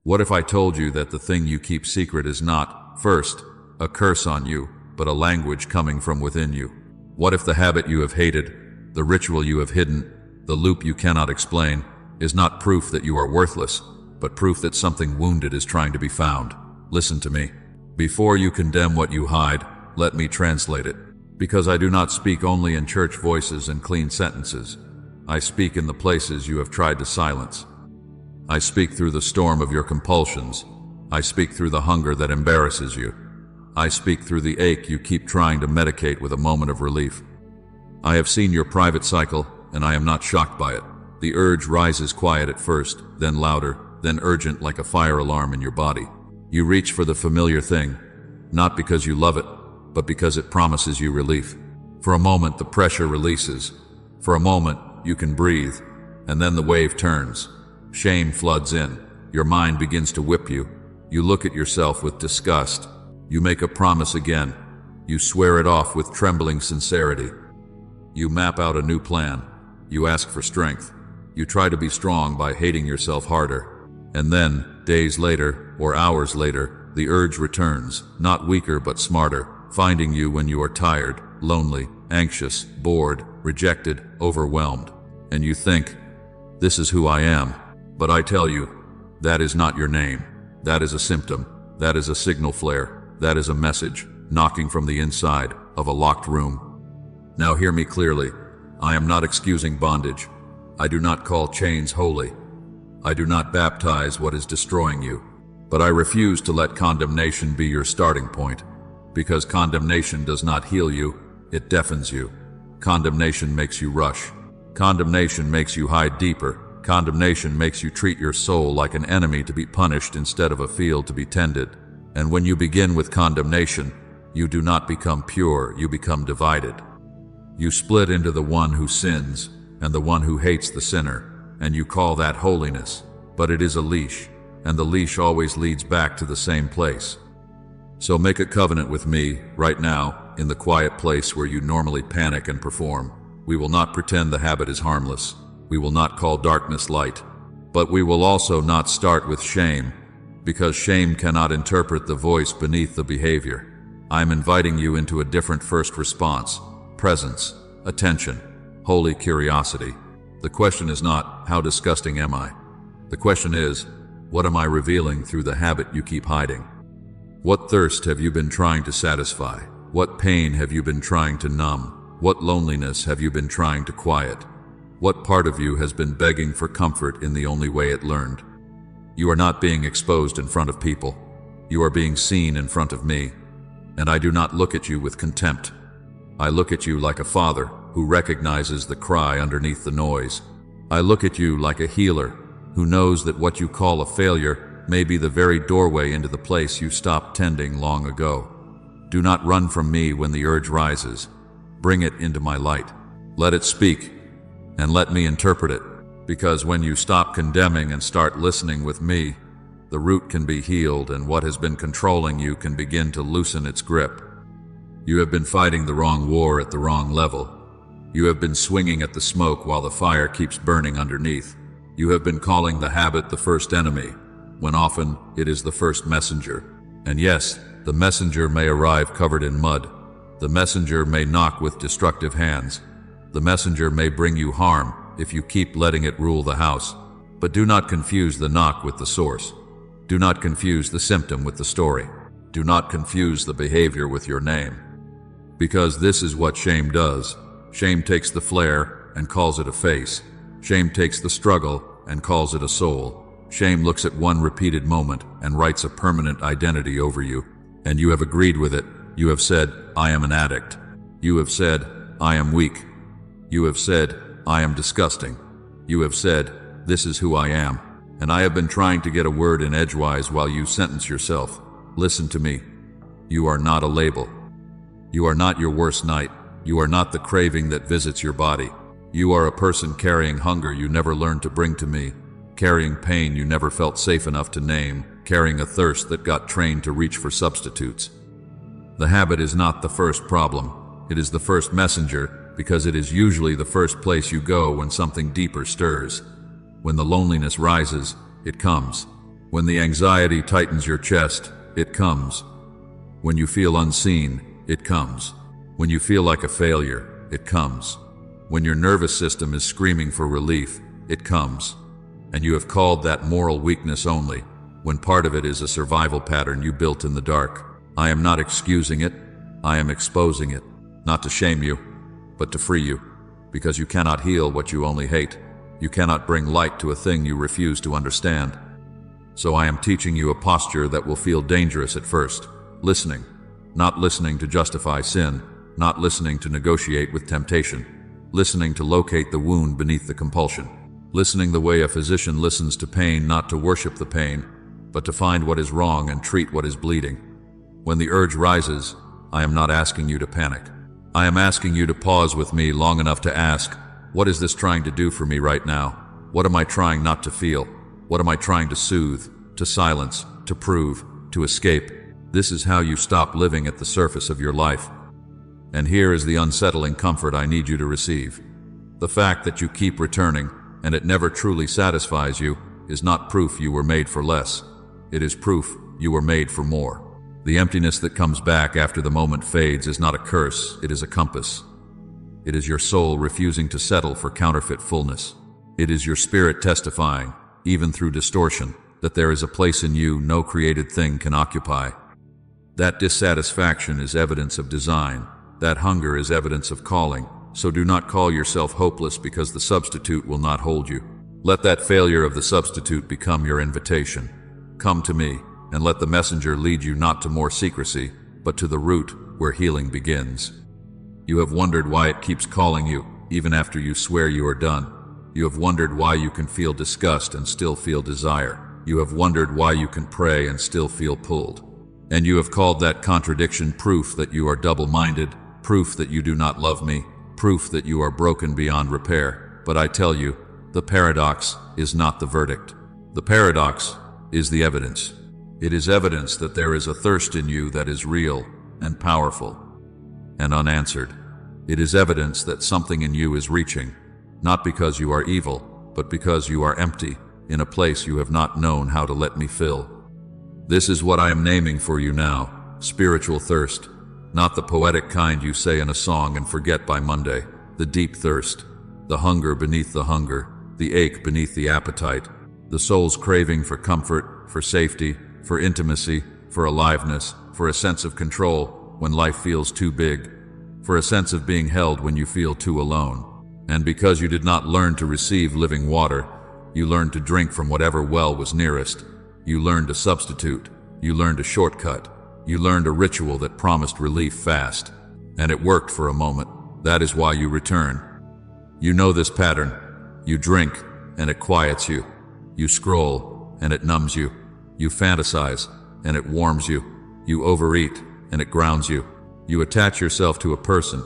What if I told you that the thing you keep secret is not, first, a curse on you, but a language coming from within you? What if the habit you have hated, the ritual you have hidden, the loop you cannot explain, is not proof that you are worthless, but proof that something wounded is trying to be found? Listen to me. Before you condemn what you hide, let me translate it. Because I do not speak only in church voices and clean sentences. I speak in the places you have tried to silence. I speak through the storm of your compulsions. I speak through the hunger that embarrasses you. I speak through the ache you keep trying to medicate with a moment of relief. I have seen your private cycle, and I am not shocked by it. The urge rises quiet at first, then louder, then urgent like a fire alarm in your body. You reach for the familiar thing, not because you love it, but because it promises you relief. For a moment, the pressure releases. For a moment, you can breathe, and then the wave turns. Shame floods in. Your mind begins to whip you. You look at yourself with disgust. You make a promise again. You swear it off with trembling sincerity. You map out a new plan. You ask for strength. You try to be strong by hating yourself harder. And then, days later, or hours later, the urge returns, not weaker but smarter, finding you when you are tired, lonely, anxious, bored, rejected, overwhelmed. And you think, this is who I am. But I tell you, that is not your name. That is a symptom. That is a signal flare. That is a message, knocking from the inside of a locked room. Now hear me clearly. I am not excusing bondage. I do not call chains holy. I do not baptize what is destroying you. But I refuse to let condemnation be your starting point. Because condemnation does not heal you, it deafens you. Condemnation makes you rush. Condemnation makes you hide deeper. Condemnation makes you treat your soul like an enemy to be punished instead of a field to be tended. And when you begin with condemnation, you do not become pure, you become divided. You split into the one who sins and the one who hates the sinner, and you call that holiness. But it is a leash, and the leash always leads back to the same place. So make a covenant with me, right now, in the quiet place where you normally panic and perform. We will not pretend the habit is harmless. We will not call darkness light. But we will also not start with shame, because shame cannot interpret the voice beneath the behavior. I am inviting you into a different first response: presence, attention, holy curiosity. The question is not, how disgusting am I? The question is, what am I revealing through the habit you keep hiding? What thirst have you been trying to satisfy? What pain have you been trying to numb? What loneliness have you been trying to quiet? What part of you has been begging for comfort in the only way it learned? You are not being exposed in front of people. You are being seen in front of me. And I do not look at you with contempt. I look at you like a father who recognizes the cry underneath the noise. I look at you like a healer who knows that what you call a failure may be the very doorway into the place you stopped tending long ago. Do not run from me when the urge rises. Bring it into my light. Let it speak, and let me interpret it. Because when you stop condemning and start listening with me, the root can be healed and what has been controlling you can begin to loosen its grip. You have been fighting the wrong war at the wrong level. You have been swinging at the smoke while the fire keeps burning underneath. You have been calling the habit the first enemy, when often it is the first messenger. And yes, the messenger may arrive covered in mud. The messenger may knock with destructive hands. The messenger may bring you harm if you keep letting it rule the house. But do not confuse the knock with the source. Do not confuse the symptom with the story. Do not confuse the behavior with your name. Because this is what shame does. Shame takes the flare and calls it a face. Shame takes the struggle and calls it a soul. Shame looks at one repeated moment and writes a permanent identity over you. And you have agreed with it. You have said, I am an addict. You have said, I am weak. You have said, I am disgusting. You have said, this is who I am. And I have been trying to get a word in edgewise while you sentence yourself. Listen to me. You are not a label. You are not your worst night. You are not the craving that visits your body. You are a person carrying hunger you never learned to bring to me, carrying pain you never felt safe enough to name, carrying a thirst that got trained to reach for substitutes. The habit is not the first problem. It is the first messenger, because it is usually the first place you go when something deeper stirs. When the loneliness rises, it comes. When the anxiety tightens your chest, it comes. When you feel unseen, it comes. When you feel like a failure, it comes. When your nervous system is screaming for relief, it comes. And you have called that moral weakness only, when part of it is a survival pattern you built in the dark. I am not excusing it, I am exposing it, not to shame you, but to free you, because you cannot heal what you only hate. You cannot bring light to a thing you refuse to understand. So I am teaching you a posture that will feel dangerous at first. Listening, not listening to justify sin, not listening to negotiate with temptation, listening to locate the wound beneath the compulsion, listening the way a physician listens to pain, not to worship the pain, but to find what is wrong and treat what is bleeding. When the urge rises, I am not asking you to panic. I am asking you to pause with me long enough to ask, what is this trying to do for me right now? What am I trying not to feel? What am I trying to soothe, to silence, to prove, to escape? This is how you stop living at the surface of your life. And here is the unsettling comfort I need you to receive. The fact that you keep returning, and it never truly satisfies you, is not proof you were made for less. It is proof you were made for more. The emptiness that comes back after the moment fades is not a curse, it is a compass. It is your soul refusing to settle for counterfeit fullness. It is your spirit testifying, even through distortion, that there is a place in you no created thing can occupy. That dissatisfaction is evidence of design. That hunger is evidence of calling. So do not call yourself hopeless because the substitute will not hold you. Let that failure of the substitute become your invitation. Come to me, and let the messenger lead you not to more secrecy, but to the root where healing begins. You have wondered why it keeps calling you, even after you swear you are done. You have wondered why you can feel disgust and still feel desire. You have wondered why you can pray and still feel pulled. And you have called that contradiction proof that you are double-minded, proof that you do not love me, proof that you are broken beyond repair. But I tell you, the paradox is not the verdict. The paradox is the evidence. It is evidence that there is a thirst in you that is real and powerful and unanswered. It is evidence that something in you is reaching, not because you are evil, but because you are empty, in a place you have not known how to let me fill. This is what I am naming for you now, spiritual thirst, not the poetic kind you say in a song and forget by Monday, the deep thirst, the hunger beneath the hunger, the ache beneath the appetite, the soul's craving for comfort, for safety, for intimacy, for aliveness, for a sense of control when life feels too big, for a sense of being held when you feel too alone. And because you did not learn to receive living water, you learned to drink from whatever well was nearest. You learned a substitute. You learned a shortcut. You learned a ritual that promised relief fast. And it worked for a moment. That is why you return. You know this pattern. You drink, and it quiets you. You scroll, and it numbs you. You fantasize, and it warms you. You overeat, and it grounds you. You attach yourself to a person,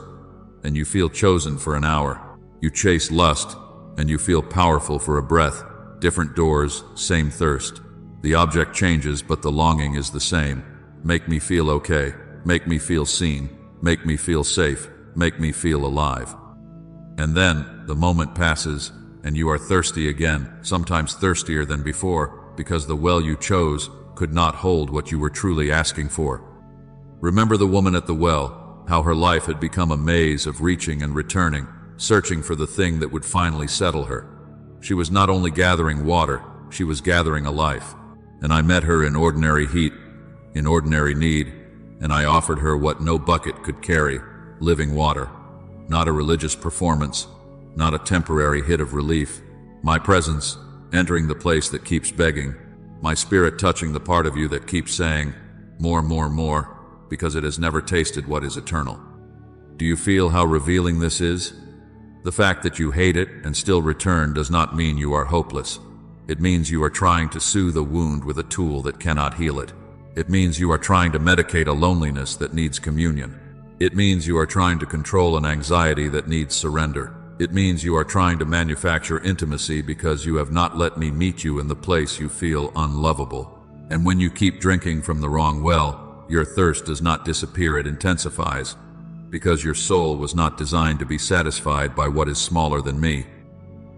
and you feel chosen for an hour. You chase lust, and you feel powerful for a breath. Different doors, same thirst. The object changes, but the longing is the same. Make me feel okay. Make me feel seen. Make me feel safe. Make me feel alive. And then, the moment passes, and you are thirsty again, sometimes thirstier than before, because the well you chose could not hold what you were truly asking for. Remember the woman at the well, how her life had become a maze of reaching and returning, searching for the thing that would finally settle her. She was not only gathering water, she was gathering a life. And I met her in ordinary heat, in ordinary need, and I offered her what no bucket could carry, living water. Not a religious performance, not a temporary hit of relief. My presence, entering the place that keeps begging, my spirit touching the part of you that keeps saying, more, more, more, because it has never tasted what is eternal. Do you feel how revealing this is? The fact that you hate it and still return does not mean you are hopeless. It means you are trying to soothe a wound with a tool that cannot heal it. It means you are trying to medicate a loneliness that needs communion. It means you are trying to control an anxiety that needs surrender. It means you are trying to manufacture intimacy because you have not let me meet you in the place you feel unlovable. And when you keep drinking from the wrong well, your thirst does not disappear, it intensifies, because your soul was not designed to be satisfied by what is smaller than me.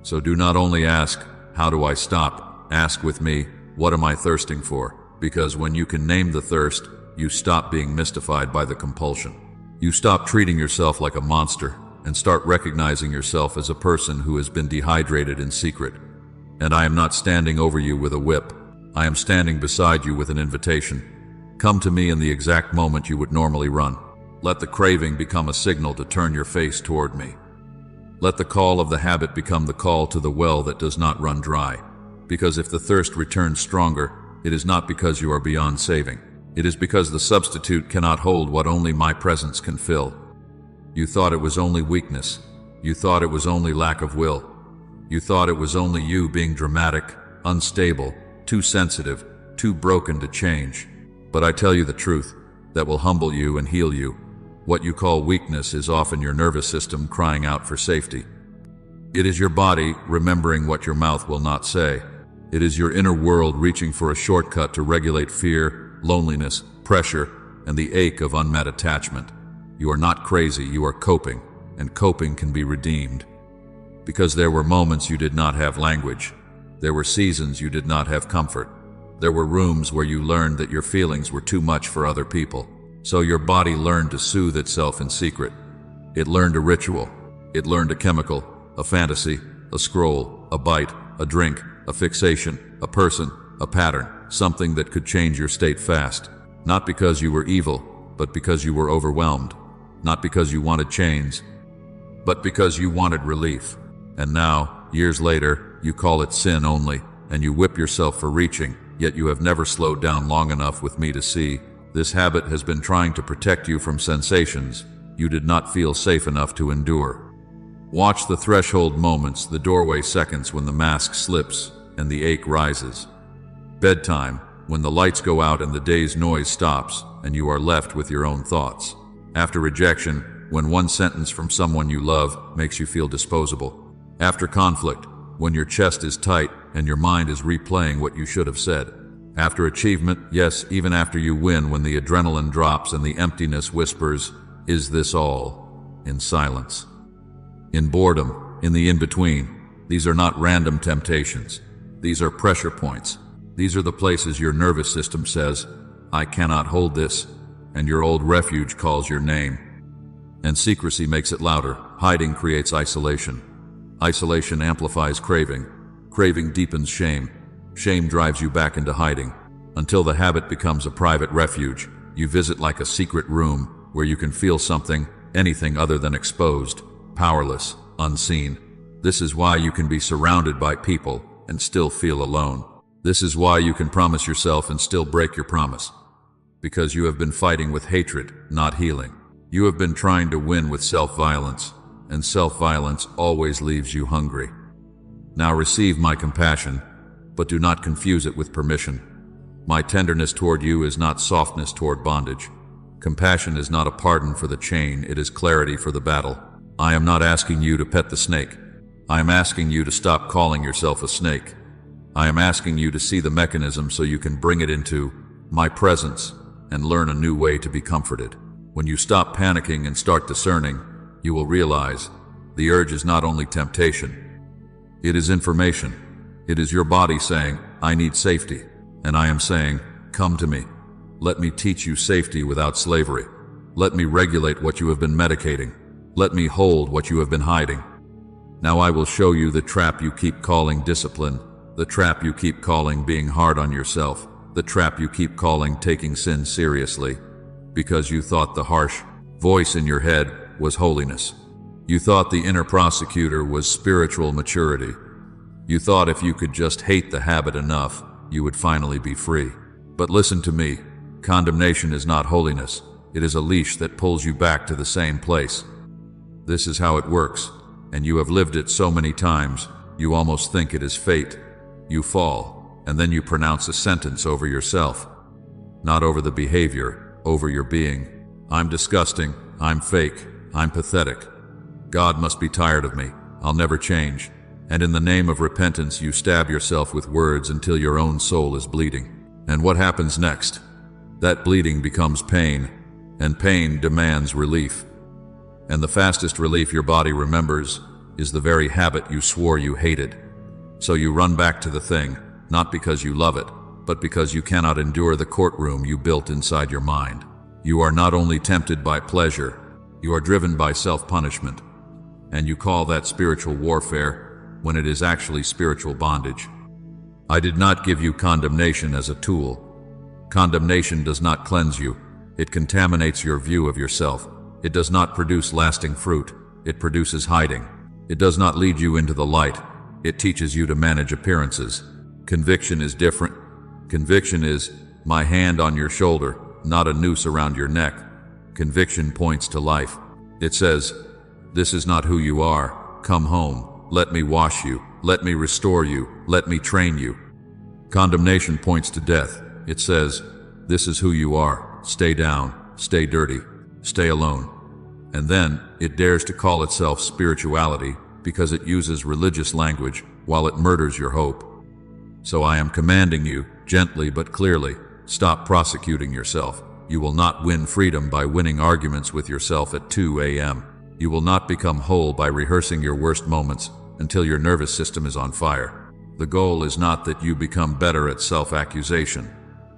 So do not only ask, how do I stop? Ask with me, What am I thirsting for? Because when you can name the thirst, you stop being mystified by the compulsion. You stop treating yourself like a monster and start recognizing yourself as a person who has been dehydrated in secret. And I am not standing over you with a whip. I am standing beside you with an invitation. Come to me in the exact moment you would normally run. Let the craving become a signal to turn your face toward me. Let the call of the habit become the call to the well that does not run dry. Because if the thirst returns stronger, it is not because you are beyond saving. It is because the substitute cannot hold what only my presence can fill. You thought it was only weakness. You thought it was only lack of will. You thought it was only you being dramatic, unstable, too sensitive, too broken to change. But I tell you the truth, that will humble you and heal you. What you call weakness is often your nervous system crying out for safety. It is your body remembering what your mouth will not say. It is your inner world reaching for a shortcut to regulate fear, loneliness, pressure, and the ache of unmet attachment. You are not crazy, you are coping, and coping can be redeemed. Because there were moments you did not have language. There were seasons you did not have comfort. There were rooms where you learned that your feelings were too much for other people. So your body learned to soothe itself in secret. It learned a ritual. It learned a chemical, a fantasy, a scroll, a bite, a drink, a fixation, a person, a pattern, something that could change your state fast. Not because you were evil, but because you were overwhelmed. Not because you wanted change, but because you wanted relief. And now, years later, you call it sin only, and you whip yourself for reaching, yet you have never slowed down long enough with me to see. This habit has been trying to protect you from sensations you did not feel safe enough to endure. Watch the threshold moments, the doorway seconds when the mask slips and the ache rises. Bedtime, when the lights go out and the day's noise stops and you are left with your own thoughts. After rejection, when one sentence from someone you love makes you feel disposable. After conflict, when your chest is tight and your mind is replaying what you should have said. After achievement, yes, even after you win, when the adrenaline drops and the emptiness whispers, "Is this all?" in silence. In boredom, in the in-between, these are not random temptations. These are pressure points. These are the places your nervous system says, "I cannot hold this," and your old refuge calls your name. And secrecy makes it louder. Hiding creates isolation. Isolation amplifies craving. Craving deepens shame. Shame drives you back into hiding. Until the habit becomes a private refuge, you visit like a secret room where you can feel something, anything other than exposed, powerless, unseen. This is why you can be surrounded by people and still feel alone. This is why you can promise yourself and still break your promise. Because you have been fighting with hatred, not healing. You have been trying to win with self-violence, and self-violence always leaves you hungry. Now receive my compassion, but do not confuse it with permission. My tenderness toward you is not softness toward bondage. Compassion is not a pardon for the chain, it is clarity for the battle. I am not asking you to pet the snake. I am asking you to stop calling yourself a snake. I am asking you to see the mechanism so you can bring it into my presence and learn a new way to be comforted. When you stop panicking and start discerning, you will realize the urge is not only temptation, it is information. It is your body saying, "I need safety," and I am saying, "Come to me. Let me teach you safety without slavery. Let me regulate what you have been medicating. Let me hold what you have been hiding. Now I will show you the trap you keep calling discipline, the trap you keep calling being hard on yourself, the trap you keep calling taking sin seriously, because you thought the harsh voice in your head was holiness. You thought the inner prosecutor was spiritual maturity. You thought if you could just hate the habit enough, you would finally be free. But listen to me, condemnation is not holiness. It is a leash that pulls you back to the same place. This is how it works, and you have lived it so many times, you almost think it is fate. You fall, and then you pronounce a sentence over yourself. Not over the behavior, over your being. I'm disgusting, I'm fake, I'm pathetic. God must be tired of me, I'll never change. And in the name of repentance, you stab yourself with words until your own soul is bleeding. And what happens next? That bleeding becomes pain, and pain demands relief. And the fastest relief your body remembers is the very habit you swore you hated. So you run back to the thing, not because you love it, but because you cannot endure the courtroom you built inside your mind. You are not only tempted by pleasure, you are driven by self-punishment. And you call that spiritual warfare when it is actually spiritual bondage. I did not give you condemnation as a tool. Condemnation does not cleanse you. It contaminates your view of yourself. It does not produce lasting fruit. It produces hiding. It does not lead you into the light. It teaches you to manage appearances. Conviction is different. Conviction is my hand on your shoulder, not a noose around your neck. Conviction points to life. It says, this is not who you are. Come home. Let me wash you. Let me restore you. Let me train you. Condemnation points to death. It says, this is who you are. Stay down. Stay dirty. Stay alone. And then it dares to call itself spirituality because it uses religious language while it murders your hope. So I am commanding you, gently but clearly, stop prosecuting yourself. You will not win freedom by winning arguments with yourself at 2 a.m. You will not become whole by rehearsing your worst moments until your nervous system is on fire. The goal is not that you become better at self-accusation.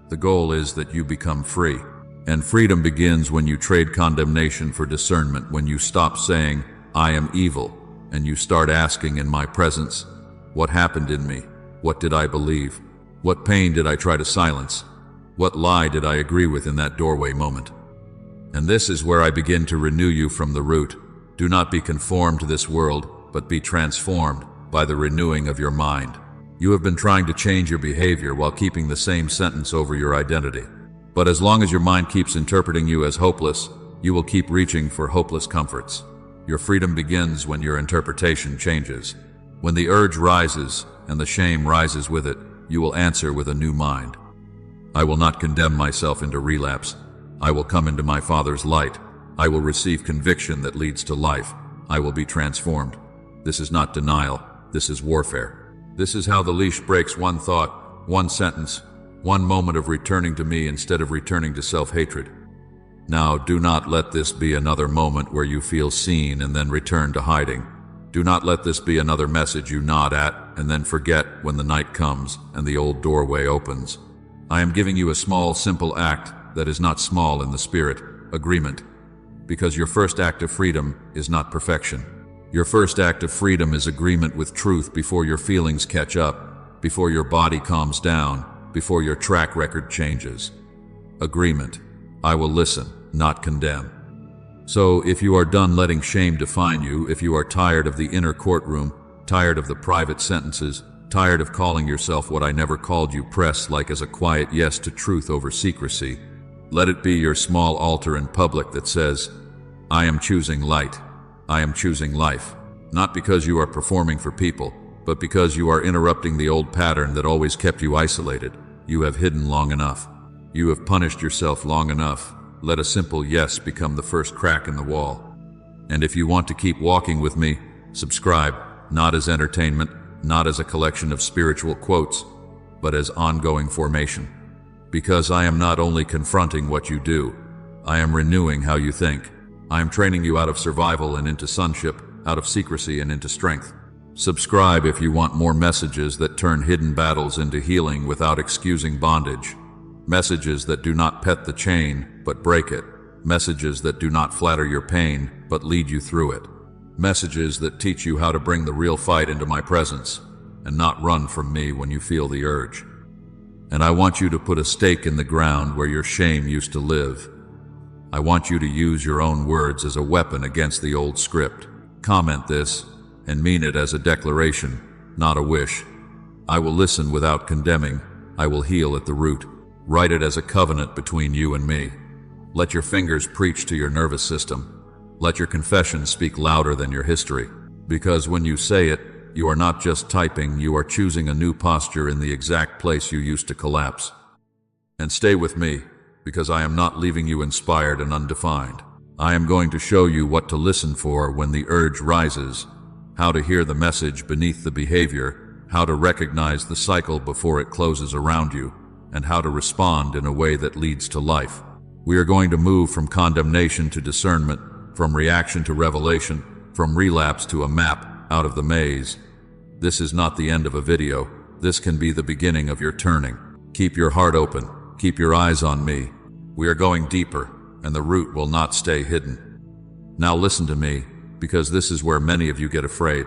The goal is that you become free. And freedom begins when you trade condemnation for discernment, when you stop saying, I am evil, and you start asking in my presence, what happened in me? What did I believe? What pain did I try to silence? What lie did I agree with in that doorway moment? And this is where I begin to renew you from the root. Do not be conformed to this world, but be transformed by the renewing of your mind. You have been trying to change your behavior while keeping the same sentence over your identity. But as long as your mind keeps interpreting you as hopeless, you will keep reaching for hopeless comforts. Your freedom begins when your interpretation changes. When the urge rises and the shame rises with it, you will answer with a new mind. I will not condemn myself into relapse. I will come into my Father's light. I will receive conviction that leads to life. I will be transformed. This is not denial. This is warfare. This is how the leash breaks one thought, one sentence, one moment of returning to me instead of returning to self-hatred. Now, do not let this be another moment where you feel seen and then return to hiding. Do not let this be another message you nod at and then forget when the night comes and the old doorway opens. I am giving you a small, simple act that is not small in the spirit, agreement. Because your first act of freedom is not perfection. Your first act of freedom is agreement with truth before your feelings catch up, before your body calms down, before your track record changes. Agreement. I will listen, not condemn. So if you are done letting shame define you, if you are tired of the inner courtroom, tired of the private sentences, tired of calling yourself what I never called you, press like as a quiet yes to truth over secrecy, let it be your small altar in public that says, I am choosing light. I am choosing life. Not because you are performing for people, but because you are interrupting the old pattern that always kept you isolated. You have hidden long enough. You have punished yourself long enough. Let a simple yes become the first crack in the wall. And if you want to keep walking with me, subscribe, not as entertainment, not as a collection of spiritual quotes, but as ongoing formation. Because I am not only confronting what you do, I am renewing how you think. I am training you out of survival and into sonship, out of secrecy and into strength. Subscribe if you want more messages that turn hidden battles into healing without excusing bondage. Messages that do not pet the chain, but break it. Messages that do not flatter your pain, but lead you through it. Messages that teach you how to bring the real fight into my presence, and not run from me when you feel the urge. And I want you to put a stake in the ground where your shame used to live. I want you to use your own words as a weapon against the old script. Comment this, and mean it as a declaration, not a wish. I will listen without condemning. I will heal at the root. Write it as a covenant between you and me. Let your fingers preach to your nervous system. Let your confession speak louder than your history. Because when you say it, you are not just typing, you are choosing a new posture in the exact place you used to collapse. And stay with me, because I am not leaving you inspired and undefined. I am going to show you what to listen for when the urge rises, how to hear the message beneath the behavior, how to recognize the cycle before it closes around you, and how to respond in a way that leads to life. We are going to move from condemnation to discernment, from reaction to revelation, from relapse to a map out of the maze. This is not the end of a video. This can be the beginning of your turning. Keep your heart open. Keep your eyes on me. We are going deeper, and the root will not stay hidden. Now listen to me, because this is where many of you get afraid.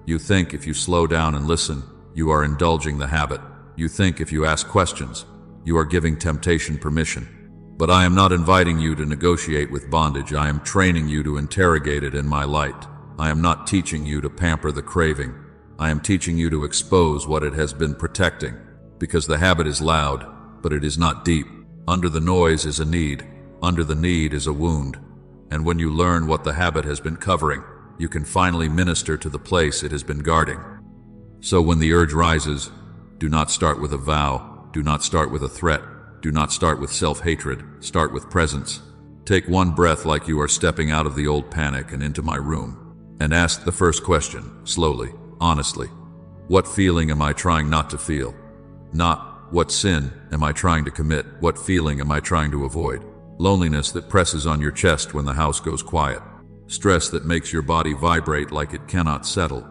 You think if you slow down and listen, you are indulging the habit. You think if you ask questions, you are giving temptation permission. But I am not inviting you to negotiate with bondage. I am training you to interrogate it in my light. I am not teaching you to pamper the craving. I am teaching you to expose what it has been protecting, because the habit is loud, but it is not deep. Under the noise is a need. Under the need is a wound. And when you learn what the habit has been covering, you can finally minister to the place it has been guarding. So when the urge rises, do not start with a vow. Do not start with a threat. Do not start with self-hatred. Start with presence. Take one breath like you are stepping out of the old panic and into my room. And ask the first question, slowly, honestly. What feeling am I trying not to feel? Not, what sin am I trying to commit? What feeling am I trying to avoid? Loneliness that presses on your chest when the house goes quiet. Stress that makes your body vibrate like it cannot settle.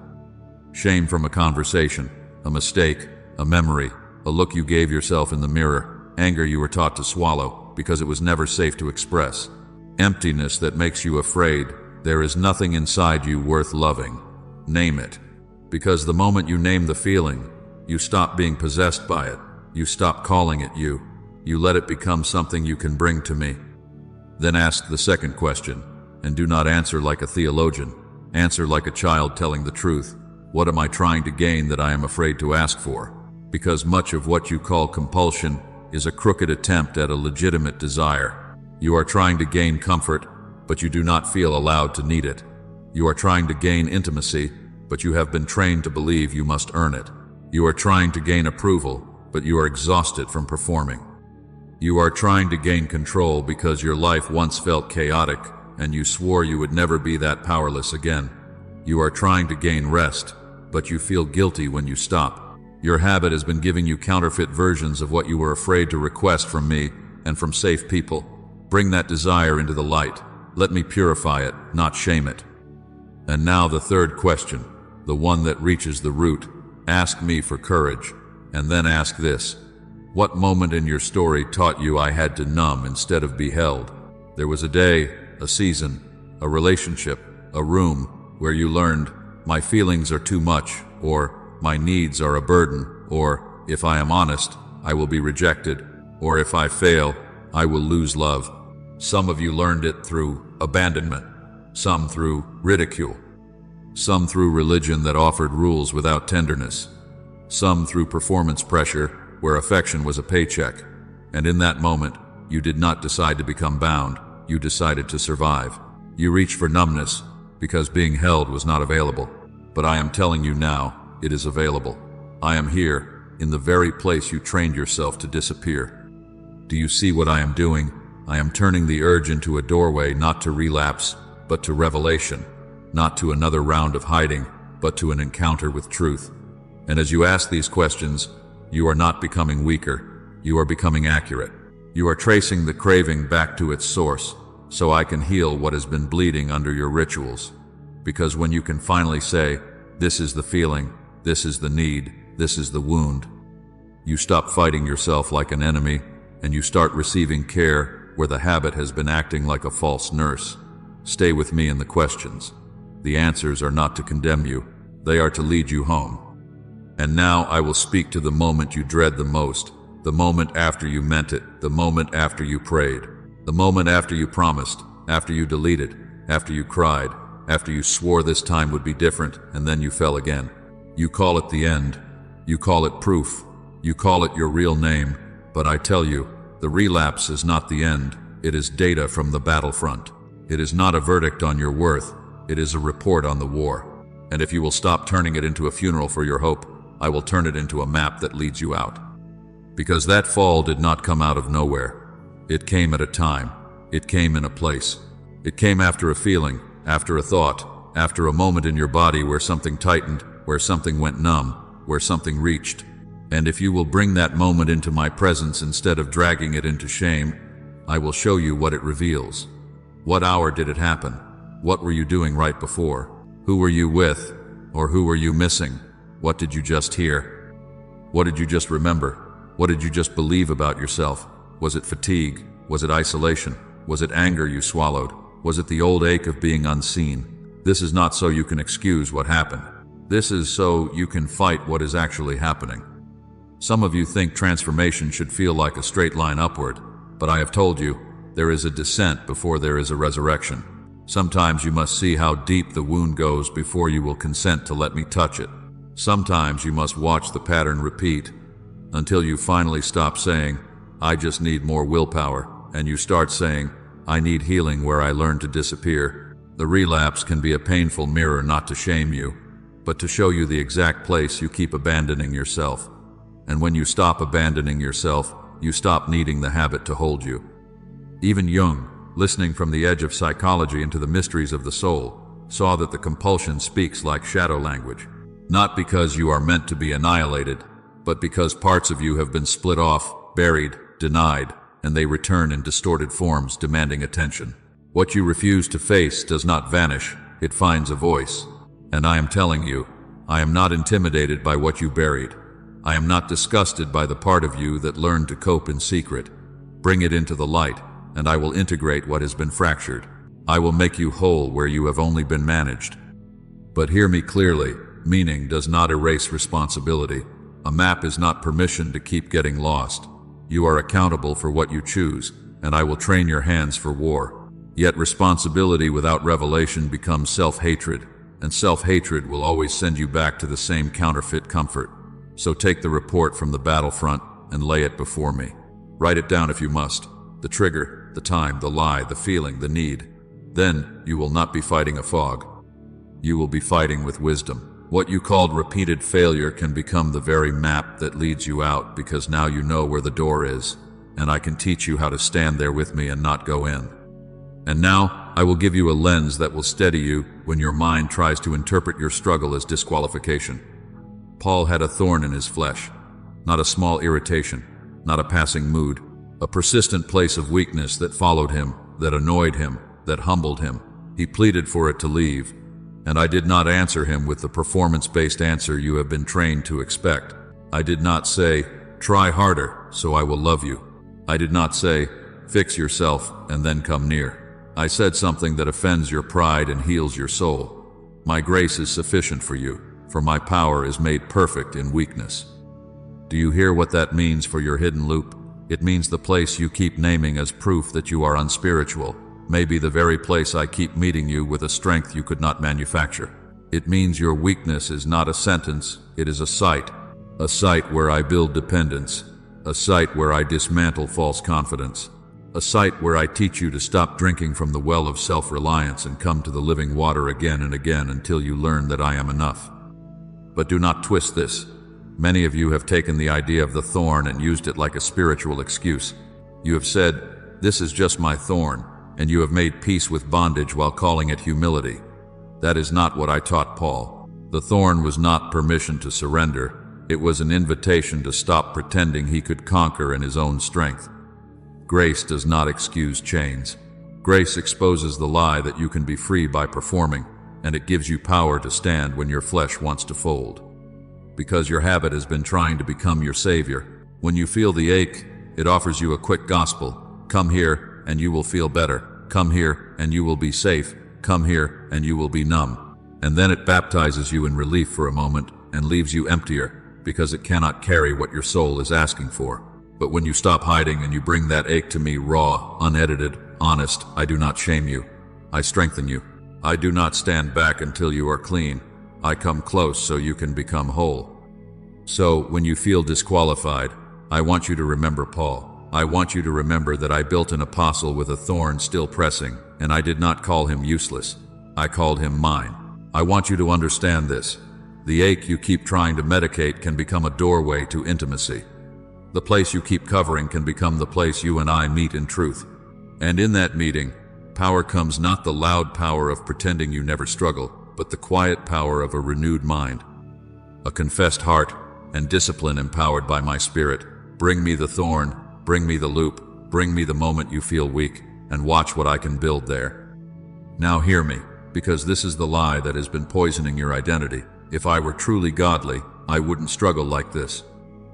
Shame from a conversation, a mistake, a memory, a look you gave yourself in the mirror, anger you were taught to swallow because it was never safe to express. Emptiness that makes you afraid. There is nothing inside you worth loving. Name it. Because the moment you name the feeling, you stop being possessed by it. You stop calling it you. You let it become something you can bring to me. Then ask the second question, and do not answer like a theologian. Answer like a child telling the truth. What am I trying to gain that I am afraid to ask for? Because much of what you call compulsion is a crooked attempt at a legitimate desire. You are trying to gain comfort, but you do not feel allowed to need it. You are trying to gain intimacy, but you have been trained to believe you must earn it. You are trying to gain approval, but you are exhausted from performing. You are trying to gain control because your life once felt chaotic, and you swore you would never be that powerless again. You are trying to gain rest, but you feel guilty when you stop. Your habit has been giving you counterfeit versions of what you were afraid to request from me and from safe people. Bring that desire into the light. Let me purify it, not shame it. And now the third question, the one that reaches the root. Ask me for courage, and then ask this. What moment in your story taught you I had to numb instead of be held? There was a day, a season, a relationship, a room where you learned, my feelings are too much, or my needs are a burden, or if I am honest, I will be rejected, or if I fail, I will lose love. Some of you learned it through abandonment, some through ridicule, some through religion that offered rules without tenderness, some through performance pressure where affection was a paycheck. And in that moment, you did not decide to become bound, you decided to survive. You reached for numbness because being held was not available. But I am telling you now, it is available. I am here, in the very place you trained yourself to disappear. Do you see what I am doing? I am turning the urge into a doorway not to relapse, but to revelation. Not to another round of hiding, but to an encounter with truth. And as you ask these questions, you are not becoming weaker, you are becoming accurate. You are tracing the craving back to its source, so I can heal what has been bleeding under your rituals. Because when you can finally say, this is the feeling, this is the need, this is the wound, you stop fighting yourself like an enemy, and you start receiving care where the habit has been acting like a false nurse. Stay with me in the questions. The answers are not to condemn you, they are to lead you home. And now I will speak to the moment you dread the most, the moment after you meant it, the moment after you prayed, the moment after you promised, after you deleted, after you cried, after you swore this time would be different, and then you fell again. You call it the end. You call it proof. You call it your real name. But I tell you, the relapse is not the end. It is data from the battlefront. It is not a verdict on your worth. It is a report on the war. And if you will stop turning it into a funeral for your hope, I will turn it into a map that leads you out. Because that fall did not come out of nowhere. It came at a time. It came in a place. It came after a feeling, after a thought, after a moment in your body where something tightened, where something went numb, where something reached. And if you will bring that moment into my presence instead of dragging it into shame, I will show you what it reveals. What hour did it happen? What were you doing right before? Who were you with? Or who were you missing? What did you just hear? What did you just remember? What did you just believe about yourself? Was it fatigue? Was it isolation? Was it anger you swallowed? Was it the old ache of being unseen? This is not so you can excuse what happened. This is so you can fight what is actually happening. Some of you think transformation should feel like a straight line upward, but I have told you, there is a descent before there is a resurrection. Sometimes you must see how deep the wound goes before you will consent to let me touch it. Sometimes you must watch the pattern repeat until you finally stop saying, I just need more willpower, and you start saying, I need healing where I learn to disappear. The relapse can be a painful mirror not to shame you, but to show you the exact place you keep abandoning yourself. And when you stop abandoning yourself, you stop needing the habit to hold you. Even Jung, listening from the edge of psychology into the mysteries of the soul, saw that the compulsion speaks like shadow language. Not because you are meant to be annihilated, but because parts of you have been split off, buried, denied, and they return in distorted forms demanding attention. What you refuse to face does not vanish, it finds a voice. And I am telling you, I am not intimidated by what you buried. I am not disgusted by the part of you that learned to cope in secret. Bring it into the light, and I will integrate what has been fractured. I will make you whole where you have only been managed. But hear me clearly, meaning does not erase responsibility. A map is not permission to keep getting lost. You are accountable for what you choose, and I will train your hands for war. Yet responsibility without revelation becomes self-hatred, and self-hatred will always send you back to the same counterfeit comfort. So take the report from the battlefront and lay it before me. Write it down if you must. The trigger, the time, the lie, the feeling, the need. Then you will not be fighting a fog. You will be fighting with wisdom. What you called repeated failure can become the very map that leads you out, because now you know where the door is, and I can teach you how to stand there with me and not go in. And now I will give you a lens that will steady you when your mind tries to interpret your struggle as disqualification. Paul had a thorn in his flesh, not a small irritation, not a passing mood, a persistent place of weakness that followed him, that annoyed him, that humbled him. He pleaded for it to leave, and I did not answer him with the performance-based answer you have been trained to expect. I did not say, try harder, so I will love you. I did not say, fix yourself and then come near. I said something that offends your pride and heals your soul. My grace is sufficient for you, for my power is made perfect in weakness. Do you hear what that means for your hidden loop? It means the place you keep naming as proof that you are unspiritual may be the very place I keep meeting you with a strength you could not manufacture. It means your weakness is not a sentence, it is a site where I build dependence, a site where I dismantle false confidence, a site where I teach you to stop drinking from the well of self-reliance and come to the living water again and again until you learn that I am enough. But do not twist this. Many of you have taken the idea of the thorn and used it like a spiritual excuse. You have said, this is just my thorn, and you have made peace with bondage while calling it humility. That is not what I taught Paul. The thorn was not permission to surrender. It was an invitation to stop pretending he could conquer in his own strength. Grace does not excuse chains. Grace exposes the lie that you can be free by performing, and it gives you power to stand when your flesh wants to fold. Because your habit has been trying to become your savior. When you feel the ache, it offers you a quick gospel. Come here, and you will feel better. Come here, and you will be safe. Come here, and you will be numb. And then it baptizes you in relief for a moment and leaves you emptier, because it cannot carry what your soul is asking for. But when you stop hiding and you bring that ache to me raw, unedited, honest, I do not shame you. I strengthen you. I do not stand back until you are clean. I come close so you can become whole. So, when you feel disqualified, I want you to remember Paul. I want you to remember that I built an apostle with a thorn still pressing, and I did not call him useless. I called him mine. I want you to understand this. The ache you keep trying to medicate can become a doorway to intimacy. The place you keep covering can become the place you and I meet in truth. And in that meeting, power comes, not the loud power of pretending you never struggle, but the quiet power of a renewed mind, a confessed heart, and discipline empowered by my spirit. Bring me the thorn, bring me the loop, bring me the moment you feel weak, and watch what I can build there. Now hear me, because this is the lie that has been poisoning your identity. If I were truly godly, I wouldn't struggle like this.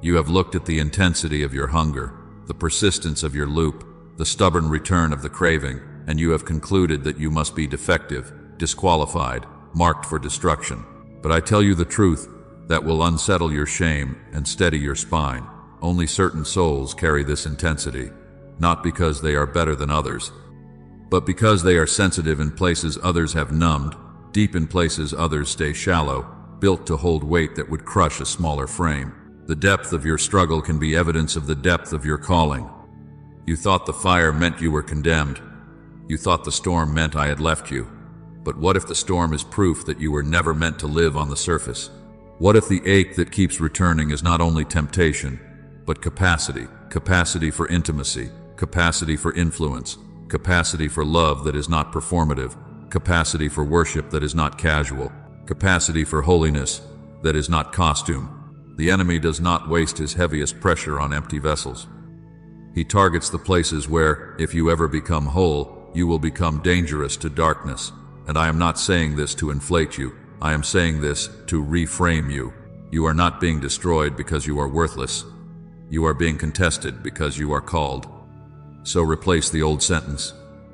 You have looked at the intensity of your hunger, the persistence of your loop, the stubborn return of the craving, and you have concluded that you must be defective, disqualified, marked for destruction. But I tell you the truth, that will unsettle your shame and steady your spine. Only certain souls carry this intensity, not because they are better than others, but because they are sensitive in places others have numbed, deep in places others stay shallow, built to hold weight that would crush a smaller frame. The depth of your struggle can be evidence of the depth of your calling. You thought the fire meant you were condemned. You thought the storm meant I had left you. But what if the storm is proof that you were never meant to live on the surface? What if the ache that keeps returning is not only temptation, but capacity? Capacity for intimacy, capacity for influence, capacity for love that is not performative, capacity for worship that is not casual, capacity for holiness that is not costume. The enemy does not waste his heaviest pressure on empty vessels. He targets the places where, if you ever become whole, you will become dangerous to darkness. And I am not saying this to inflate you. I am saying this to reframe you. You are not being destroyed because you are worthless. You are being contested because you are called. So replace the old sentence.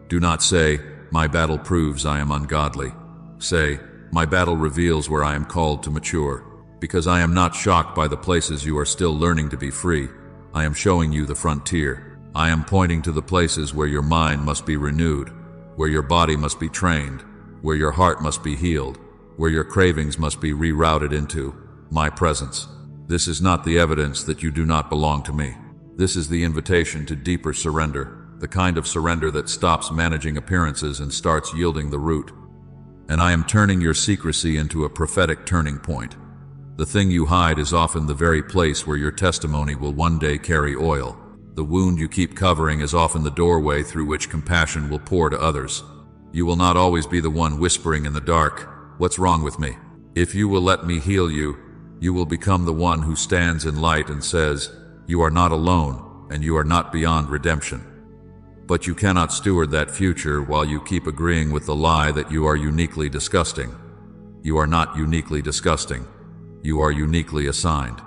Do not say, my battle proves I am ungodly. Say, my battle reveals where I am called to mature. Because I am not shocked by the places you are still learning to be free. I am showing you the frontier. I am pointing to the places where your mind must be renewed, where your body must be trained, where your heart must be healed, where your cravings must be rerouted into my presence. This is not the evidence that you do not belong to me. This is the invitation to deeper surrender, the kind of surrender that stops managing appearances and starts yielding the root. And I am turning your secrecy into a prophetic turning point. The thing you hide is often the very place where your testimony will one day carry oil. The wound you keep covering is often the doorway through which compassion will pour to others. You will not always be the one whispering in the dark, "What's wrong with me?" If you will let me heal you, you will become the one who stands in light and says, "You are not alone, and you are not beyond redemption." But you cannot steward that future while you keep agreeing with the lie that you are uniquely disgusting. You are not uniquely disgusting. You are uniquely assigned.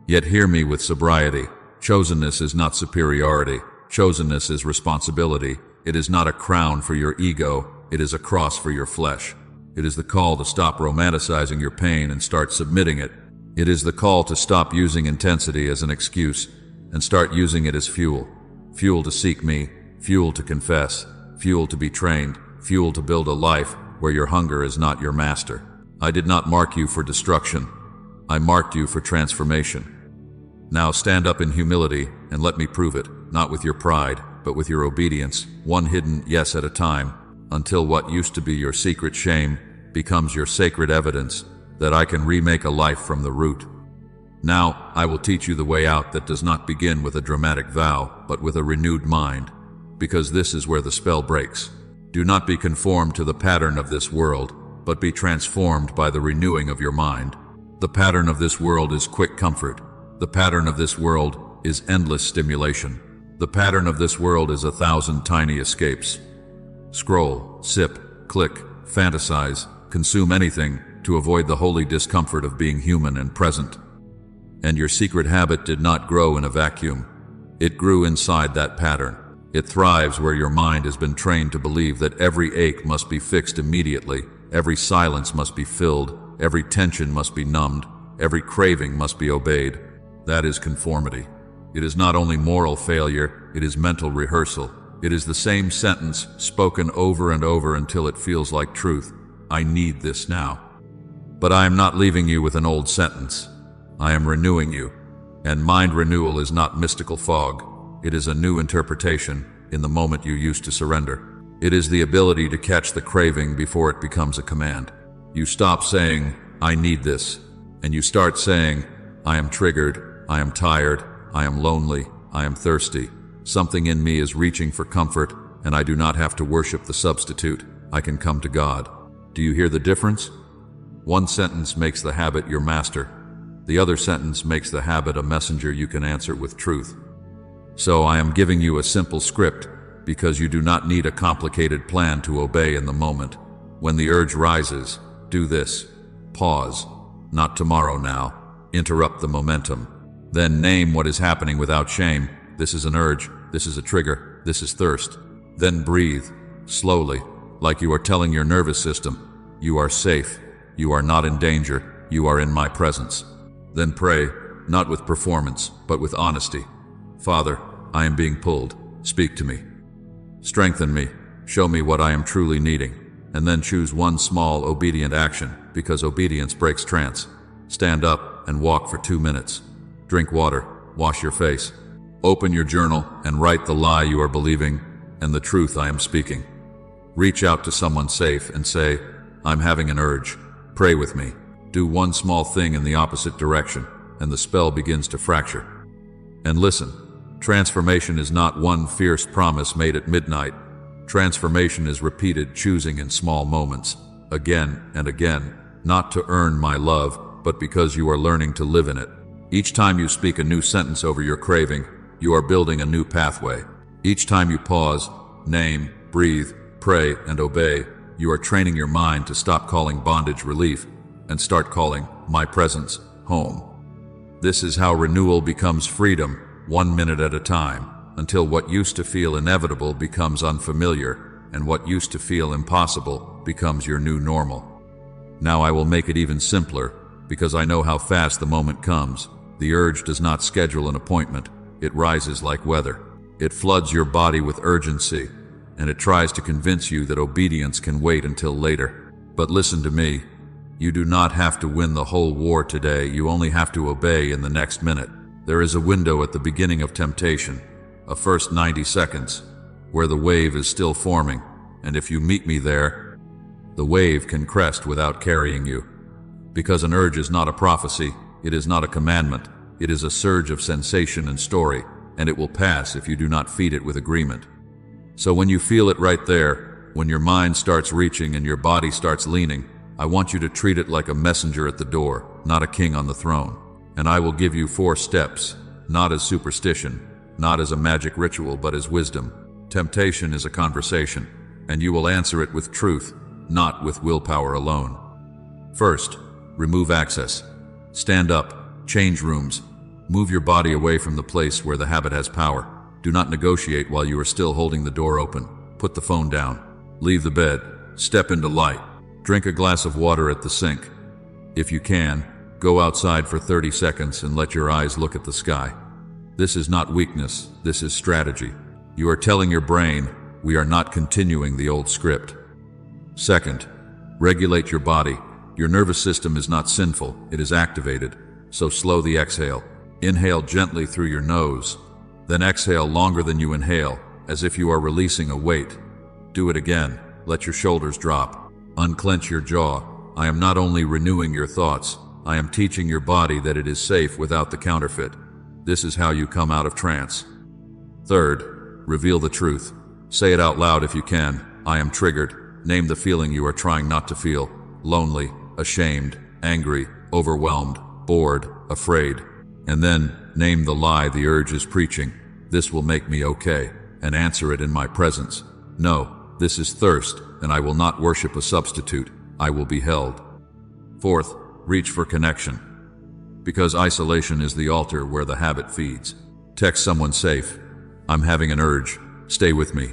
Yet hear me with sobriety. Chosenness is not superiority. Chosenness is responsibility. It is not a crown for your ego. It is a cross for your flesh. It is the call to stop romanticizing your pain and start submitting it. It is the call to stop using intensity as an excuse and start using it as fuel. Fuel to seek me, fuel to confess, fuel to be trained, fuel to build a life where your hunger is not your master. I did not mark you for destruction. I marked you for transformation. Now stand up in humility and let me prove it, not with your pride, but with your obedience, one hidden yes at a time, until what used to be your secret shame becomes your sacred evidence that I can remake a life from the root. Now I will teach you the way out that does not begin with a dramatic vow, but with a renewed mind, because this is where the spell breaks. Do not be conformed to the pattern of this world, but be transformed by the renewing of your mind. The pattern of this world is quick comfort. The pattern of this world is endless stimulation. The pattern of this world is 1,000 tiny escapes. Scroll, sip, click, fantasize, consume anything to avoid the holy discomfort of being human and present. And your secret habit did not grow in a vacuum. It grew inside that pattern. It thrives where your mind has been trained to believe that every ache must be fixed immediately, every silence must be filled, every tension must be numbed, every craving must be obeyed. That is conformity. It is not only moral failure, it is mental rehearsal. It is the same sentence spoken over and over until it feels like truth. I need this now. But I am not leaving you with an old sentence. I am renewing you. And mind renewal is not mystical fog. It is a new interpretation in the moment you used to surrender. It is the ability to catch the craving before it becomes a command. You stop saying, I need this, and you start saying, I am triggered, I am tired, I am lonely, I am thirsty. Something in me is reaching for comfort, and I do not have to worship the substitute. I can come to God. Do you hear the difference? One sentence makes the habit your master. The other sentence makes the habit a messenger you can answer with truth. So I am giving you a simple script because you do not need a complicated plan to obey in the moment. When the urge rises, do this. Pause. Not tomorrow now. Interrupt the momentum. Then name what is happening without shame. This is an urge. This is a trigger. This is thirst. Then breathe, slowly, like you are telling your nervous system, you are safe. You are not in danger. You are in my presence. Then pray, not with performance, but with honesty. Father, I am being pulled. Speak to me. Strengthen me. Show me what I am truly needing. And then choose one small, obedient action, because obedience breaks trance. Stand up and walk for 2 minutes. Drink water. Wash your face. Open your journal and write the lie you are believing and the truth I am speaking. Reach out to someone safe and say, I'm having an urge. Pray with me. Do one small thing in the opposite direction, and the spell begins to fracture. And listen, transformation is not one fierce promise made at midnight. Transformation is repeated choosing in small moments, again and again, not to earn my love, but because you are learning to live in it. Each time you speak a new sentence over your craving, you are building a new pathway. Each time you pause, name, breathe, pray, and obey, you are training your mind to stop calling bondage relief and start calling my presence home. This is how renewal becomes freedom, 1 minute at a time, until what used to feel inevitable becomes unfamiliar, and what used to feel impossible becomes your new normal. Now I will make it even simpler, because I know how fast the moment comes. The urge does not schedule an appointment. It rises like weather. It floods your body with urgency, and it tries to convince you that obedience can wait until later. But listen to me. You do not have to win the whole war today. You only have to obey in the next minute. There is a window at the beginning of temptation, a first 90 seconds, where the wave is still forming, and if you meet me there, the wave can crest without carrying you. Because an urge is not a prophecy, it is not a commandment, it is a surge of sensation and story, and it will pass if you do not feed it with agreement. So when you feel it right there, when your mind starts reaching and your body starts leaning, I want you to treat it like a messenger at the door, not a king on the throne. And I will give you 4 steps, not as superstition, not as a magic ritual, but as wisdom. Temptation is a conversation, and you will answer it with truth, not with willpower alone. First, remove access. Stand up, change rooms, move your body away from the place where the habit has power. Do not negotiate while you are still holding the door open. Put the phone down. Leave the bed. Step into light. Drink a glass of water at the sink. If you can, go outside for 30 seconds and let your eyes look at the sky. This is not weakness, this is strategy. You are telling your brain, we are not continuing the old script. Second, regulate your body. Your nervous system is not sinful, it is activated. So slow the exhale. Inhale gently through your nose, then exhale longer than you inhale, as if you are releasing a weight. Do it again. Let your shoulders drop. Unclench your jaw. I am not only renewing your thoughts, I am teaching your body that it is safe without the counterfeit. This is how you come out of trance. Third, reveal the truth. Say it out loud if you can. I am triggered. Name the feeling you are trying not to feel. Lonely, ashamed, angry, overwhelmed, bored, afraid. And then name the lie the urge is preaching. This will make me okay, and answer it in my presence. No, this is thirst, and I will not worship a substitute. I will be held. Fourth, reach for connection. Because isolation is the altar where the habit feeds. Text someone safe. I'm having an urge. Stay with me.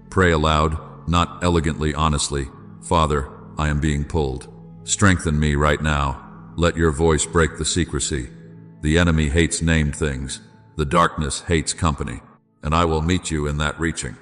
Pray aloud, not elegantly, honestly. Father, I am being pulled. Strengthen me right now. Let your voice break the secrecy. The enemy hates named things. The darkness hates company. And I will meet you in that reaching.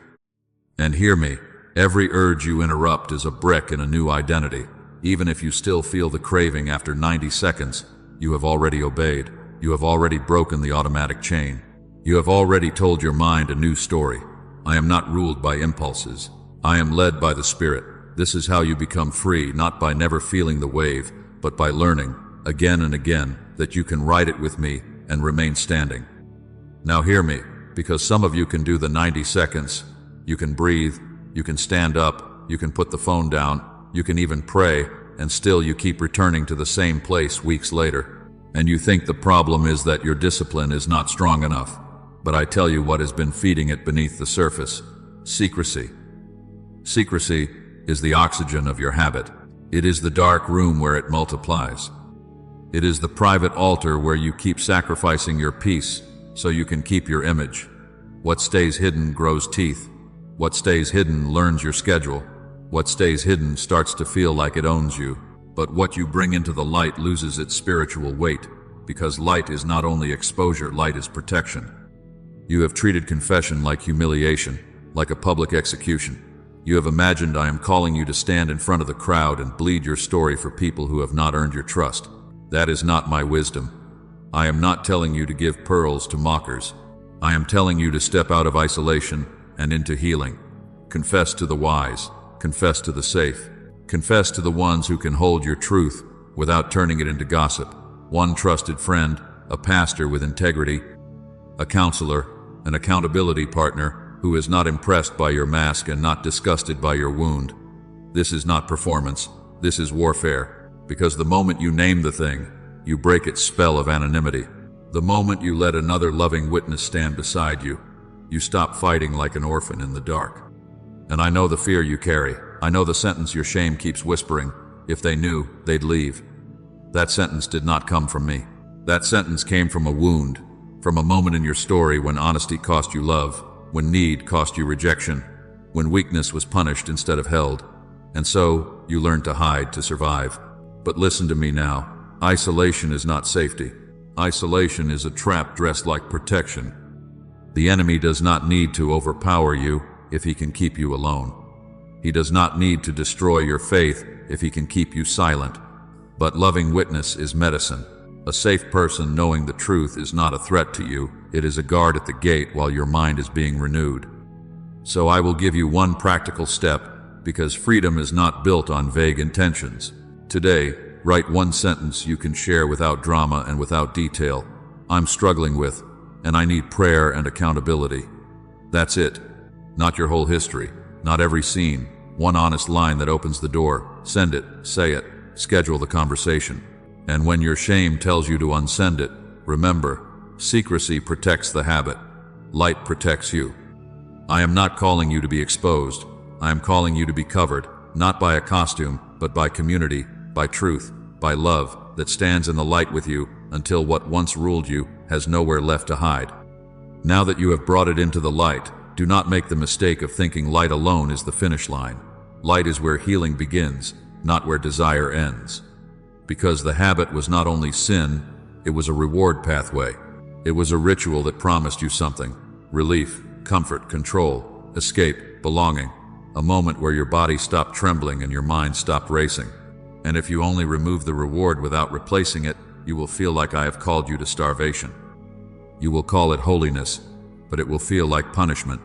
And hear me. Every urge you interrupt is a brick in a new identity. Even if you still feel the craving after 90 seconds, you have already obeyed. You have already broken the automatic chain. You have already told your mind a new story. I am not ruled by impulses. I am led by the Spirit. This is how you become free, not by never feeling the wave, but by learning, again and again, that you can ride it with me and remain standing. Now hear me, because some of you can do the 90 seconds. You can breathe, you can stand up, you can put the phone down, you can even pray, and still you keep returning to the same place weeks later. And you think the problem is that your discipline is not strong enough. But I tell you what has been feeding it beneath the surface. Secrecy. Secrecy is the oxygen of your habit. It is the dark room where it multiplies. It is the private altar where you keep sacrificing your peace so you can keep your image. What stays hidden grows teeth. What stays hidden learns your schedule. What stays hidden starts to feel like it owns you. But what you bring into the light loses its spiritual weight, because light is not only exposure, light is protection. You have treated confession like humiliation, like a public execution. You have imagined I am calling you to stand in front of the crowd and bleed your story for people who have not earned your trust. That is not my wisdom. I am not telling you to give pearls to mockers. I am telling you to step out of isolation and into healing. Confess to the wise. Confess to the safe. Confess to the ones who can hold your truth without turning it into gossip. One trusted friend, a pastor with integrity, a counselor, an accountability partner who is not impressed by your mask and not disgusted by your wound. This is not performance. This is warfare. Because the moment you name the thing, you break its spell of anonymity. The moment you let another loving witness stand beside you, you stop fighting like an orphan in the dark. And I know the fear you carry. I know the sentence your shame keeps whispering. If they knew, they'd leave. That sentence did not come from me. That sentence came from a wound, from a moment in your story when honesty cost you love, when need cost you rejection, when weakness was punished instead of held. And so, you learned to hide to survive. But listen to me now. Isolation is not safety. Isolation is a trap dressed like protection. The enemy does not need to overpower you if he can keep you alone. He does not need to destroy your faith if he can keep you silent. But loving witness is medicine. A safe person knowing the truth is not a threat to you. It is a guard at the gate while your mind is being renewed. So I will give you one practical step, because freedom is not built on vague intentions. Today, write one sentence you can share without drama and without detail. I'm struggling with, and I need prayer and accountability. That's it. Not your whole history, not every scene. One honest line that opens the door. Send it, say it, schedule the conversation. And when your shame tells you to unsend it, remember, secrecy protects the habit. Light protects you. I am not calling you to be exposed. I am calling you to be covered, not by a costume, but by community, by truth, by love that stands in the light with you until what once ruled you has nowhere left to hide. Now that you have brought it into the light, do not make the mistake of thinking light alone is the finish line. Light is where healing begins, not where desire ends. Because the habit was not only sin, it was a reward pathway. It was a ritual that promised you something: relief, comfort, control, escape, belonging. A moment where your body stopped trembling and your mind stopped racing. And if you only remove the reward without replacing it, you will feel like I have called you to starvation. You will call it holiness, but it will feel like punishment.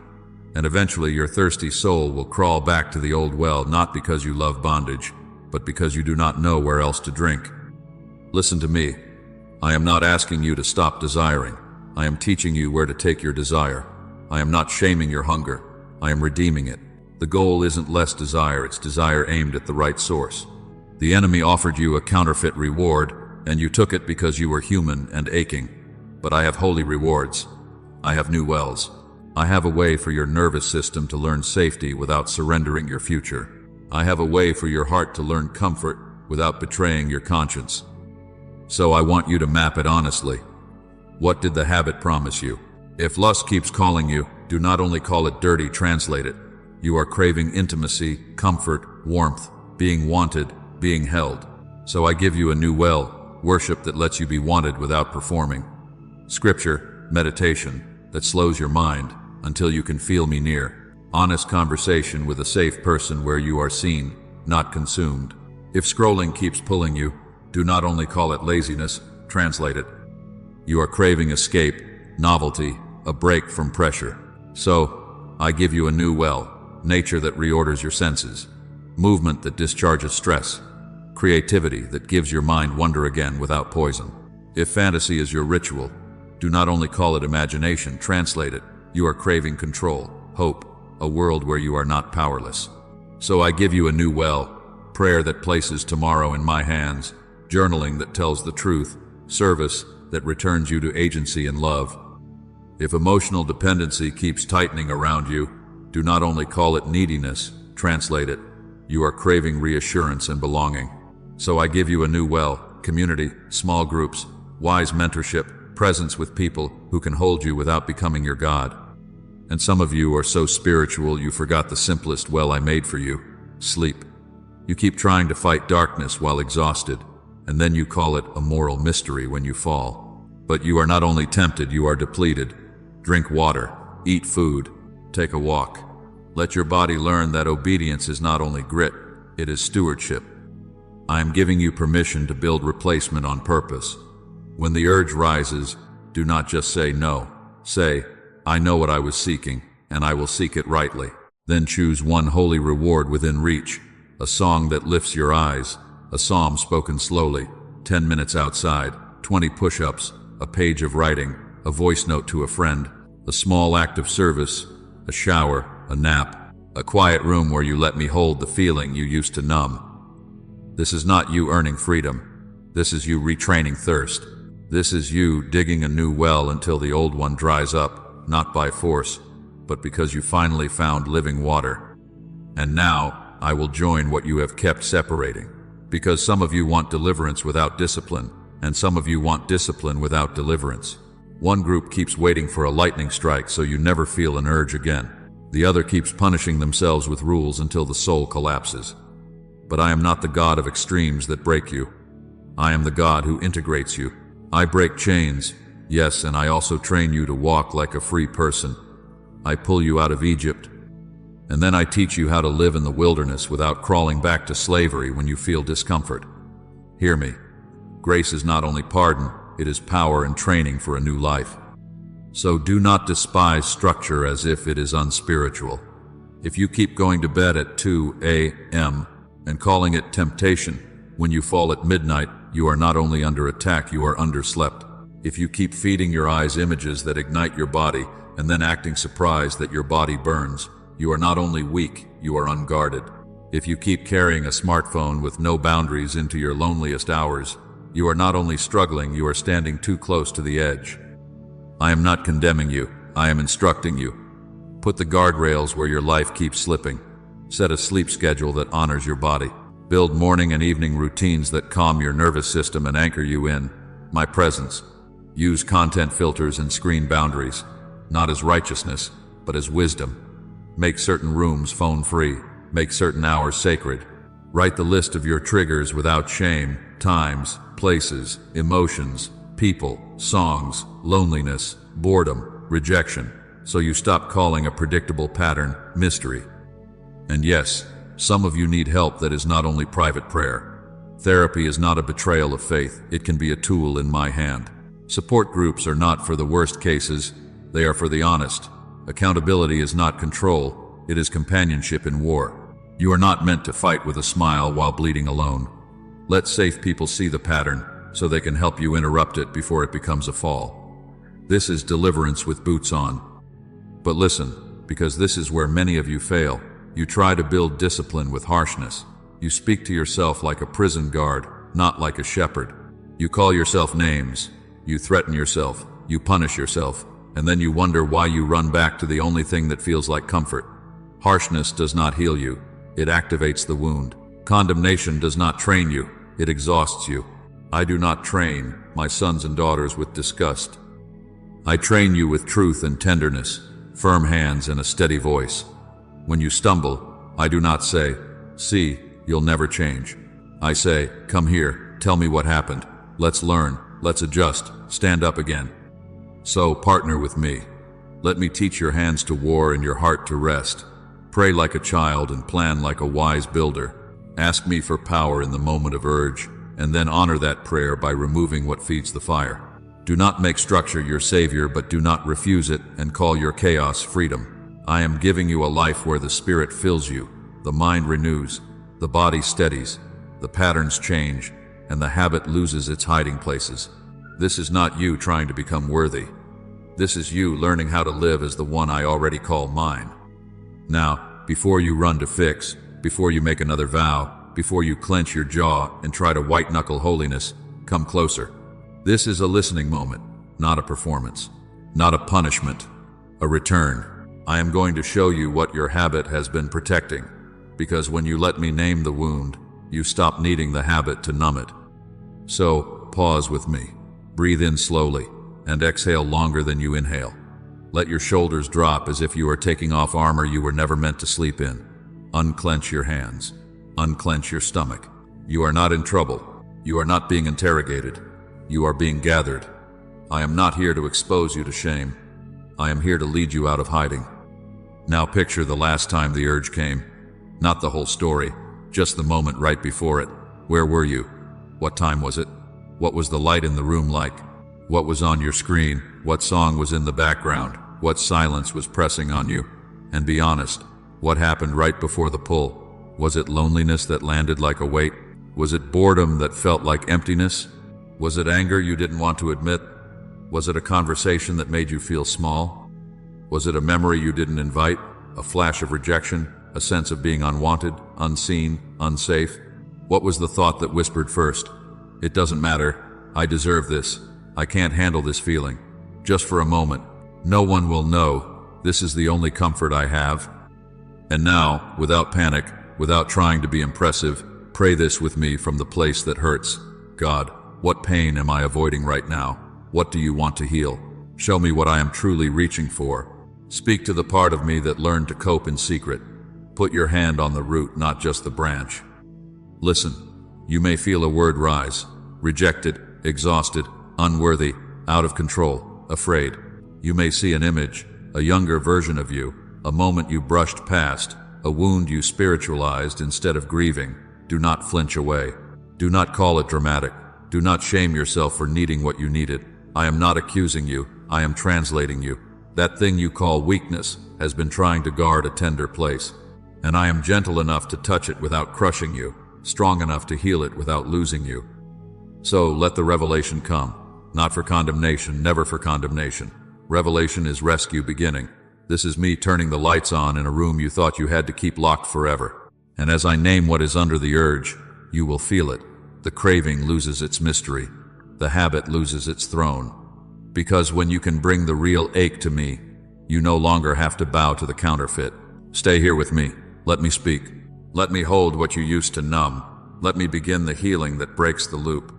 And eventually your thirsty soul will crawl back to the old well, not because you love bondage, but because you do not know where else to drink. Listen to me. I am not asking you to stop desiring. I am teaching you where to take your desire. I am not shaming your hunger. I am redeeming it. The goal isn't less desire, it's desire aimed at the right source. The enemy offered you a counterfeit reward, and you took it because you were human and aching. But I have holy rewards. I have new wells. I have a way for your nervous system to learn safety without surrendering your future. I have a way for your heart to learn comfort without betraying your conscience. So I want you to map it honestly. What did the habit promise you? If lust keeps calling you, do not only call it dirty, translate it. You are craving intimacy, comfort, warmth, being wanted, being held. So I give you a new well, worship that lets you be wanted without performing. Scripture, meditation, that slows your mind until you can feel me near. Honest conversation with a safe person where you are seen, not consumed. If scrolling keeps pulling you, do not only call it laziness, translate it. You are craving escape, novelty, a break from pressure. So, I give you a new well, nature that reorders your senses, movement that discharges stress, creativity that gives your mind wonder again without poison. If fantasy is your ritual, do not only call it imagination, translate it. You are craving control, hope, a world where you are not powerless. So I give you a new well, prayer that places tomorrow in my hands, journaling that tells the truth, service that returns you to agency and love. If emotional dependency keeps tightening around you, do not only call it neediness, translate it. You are craving reassurance and belonging. So I give you a new well, community, small groups, wise mentorship, presence with people who can hold you without becoming your God. And some of you are so spiritual you forgot the simplest well I made for you: sleep. You keep trying to fight darkness while exhausted, and then you call it a moral mystery when you fall. But you are not only tempted, you are depleted. Drink water, eat food, take a walk. Let your body learn that obedience is not only grit, it is stewardship. I am giving you permission to build replacement on purpose. When the urge rises, do not just say no. Say, I know what I was seeking, and I will seek it rightly. Then choose one holy reward within reach, a song that lifts your eyes, a psalm spoken slowly, 10 minutes outside, 20 push-ups, a page of writing, a voice note to a friend, a small act of service, a shower, a nap, a quiet room where you let me hold the feeling you used to numb. This is not you earning freedom. This is you retraining thirst. This is you digging a new well until the old one dries up, not by force, but because you finally found living water. And now, I will join what you have kept separating. Because some of you want deliverance without discipline, and some of you want discipline without deliverance. One group keeps waiting for a lightning strike so you never feel an urge again. The other keeps punishing themselves with rules until the soul collapses. But I am not the God of extremes that break you. I am the God who integrates you. I break chains, yes, and I also train you to walk like a free person. I pull you out of Egypt, and then I teach you how to live in the wilderness without crawling back to slavery when you feel discomfort. Hear me. Grace is not only pardon, it is power and training for a new life. So do not despise structure as if it is unspiritual. If you keep going to bed at 2 a.m. and calling it temptation, when you fall at midnight, you are not only under attack, you are underslept. If you keep feeding your eyes images that ignite your body and then acting surprised that your body burns, you are not only weak, you are unguarded. If you keep carrying a smartphone with no boundaries into your loneliest hours, you are not only struggling, you are standing too close to the edge. I am not condemning you, I am instructing you. Put the guardrails where your life keeps slipping. Set a sleep schedule that honors your body. Build morning and evening routines that calm your nervous system and anchor you in my presence. Use content filters and screen boundaries, not as righteousness, but as wisdom. Make certain rooms phone-free. Make certain hours sacred. Write the list of your triggers without shame: times, places, emotions, people, songs, loneliness, boredom, rejection, so you stop calling a predictable pattern mystery. And yes, some of you need help that is not only private prayer. Therapy is not a betrayal of faith, it can be a tool in my hand. Support groups are not for the worst cases, they are for the honest. Accountability is not control, it is companionship in war. You are not meant to fight with a smile while bleeding alone. Let safe people see the pattern, so they can help you interrupt it before it becomes a fall. This is deliverance with boots on. But listen, because this is where many of you fail. You try to build discipline with harshness. You speak to yourself like a prison guard, not like a shepherd. You call yourself names. You threaten yourself. You punish yourself. And then you wonder why you run back to the only thing that feels like comfort. Harshness does not heal you. It activates the wound. Condemnation does not train you. It exhausts you. I do not train my sons and daughters with disgust. I train you with truth and tenderness, firm hands and a steady voice. When you stumble, I do not say, "See, you'll never change." I say, "Come here, tell me what happened. Let's learn, let's adjust, stand up again." So partner with me. Let me teach your hands to war and your heart to rest. Pray like a child and plan like a wise builder. Ask me for power in the moment of urge, and then honor that prayer by removing what feeds the fire. Do not make structure your savior, but do not refuse it and call your chaos freedom. I am giving you a life where the spirit fills you, the mind renews, the body steadies, the patterns change, and the habit loses its hiding places. This is not you trying to become worthy. This is you learning how to live as the one I already call mine. Now, before you run to fix, before you make another vow, before you clench your jaw and try to white-knuckle holiness, come closer. This is a listening moment, not a performance, not a punishment, a return. I am going to show you what your habit has been protecting, because when you let me name the wound, you stop needing the habit to numb it. So, pause with me. Breathe in slowly, and exhale longer than you inhale. Let your shoulders drop as if you are taking off armor you were never meant to sleep in. Unclench your hands. Unclench your stomach. You are not in trouble. You are not being interrogated. You are being gathered. I am not here to expose you to shame. I am here to lead you out of hiding. Now picture the last time the urge came. Not the whole story, just the moment right before it. Where were you? What time was it? What was the light in the room like? What was on your screen? What song was in the background? What silence was pressing on you? And be honest, what happened right before the pull? Was it loneliness that landed like a weight? Was it boredom that felt like emptiness? Was it anger you didn't want to admit? Was it a conversation that made you feel small? Was it a memory you didn't invite? A flash of rejection? A sense of being unwanted, unseen, unsafe? What was the thought that whispered first? It doesn't matter. I deserve this. I can't handle this feeling. Just for a moment. No one will know. This is the only comfort I have. And now, without panic, without trying to be impressive, pray this with me from the place that hurts. God, what pain am I avoiding right now? What do you want to heal? Show me what I am truly reaching for. Speak to the part of me that learned to cope in secret. Put your hand on the root, not just the branch. Listen, you may feel a word rise. Rejected, exhausted, unworthy, out of control, afraid. You may see an image, a younger version of you, a moment you brushed past, a wound you spiritualized instead of grieving. Do not flinch away. Do not call it dramatic. Do not shame yourself for needing what you needed. I am not accusing you. I am translating you. That thing you call weakness has been trying to guard a tender place. And I am gentle enough to touch it without crushing you, strong enough to heal it without losing you. So let the revelation come. Not for condemnation, never for condemnation. Revelation is rescue beginning. This is me turning the lights on in a room you thought you had to keep locked forever. And as I name what is under the urge, you will feel it. The craving loses its mystery. The habit loses its throne. Because when you can bring the real ache to me, you no longer have to bow to the counterfeit. Stay here with me. Let me speak. Let me hold what you used to numb. Let me begin the healing that breaks the loop.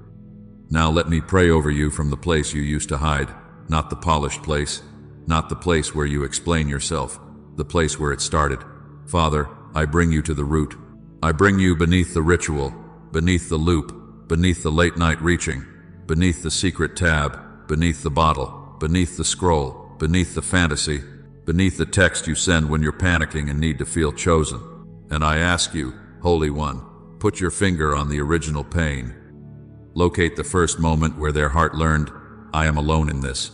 Now let me pray over you from the place you used to hide. Not the polished place. Not the place where you explain yourself. The place where it started. Father, I bring you to the root. I bring you beneath the ritual, beneath the loop, beneath the late night reaching, beneath the secret tab, beneath the bottle, beneath the scroll, beneath the fantasy, beneath the text you send when you're panicking and need to feel chosen. And I ask you, Holy One, put your finger on the original pain. Locate the first moment where their heart learned, I am alone in this.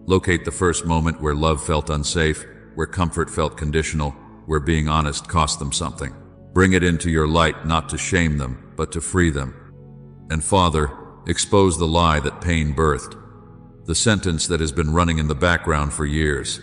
Locate the first moment where love felt unsafe, where comfort felt conditional, where being honest cost them something. Bring it into your light, not to shame them, but to free them. And Father, expose the lie that pain birthed. The sentence that has been running in the background for years.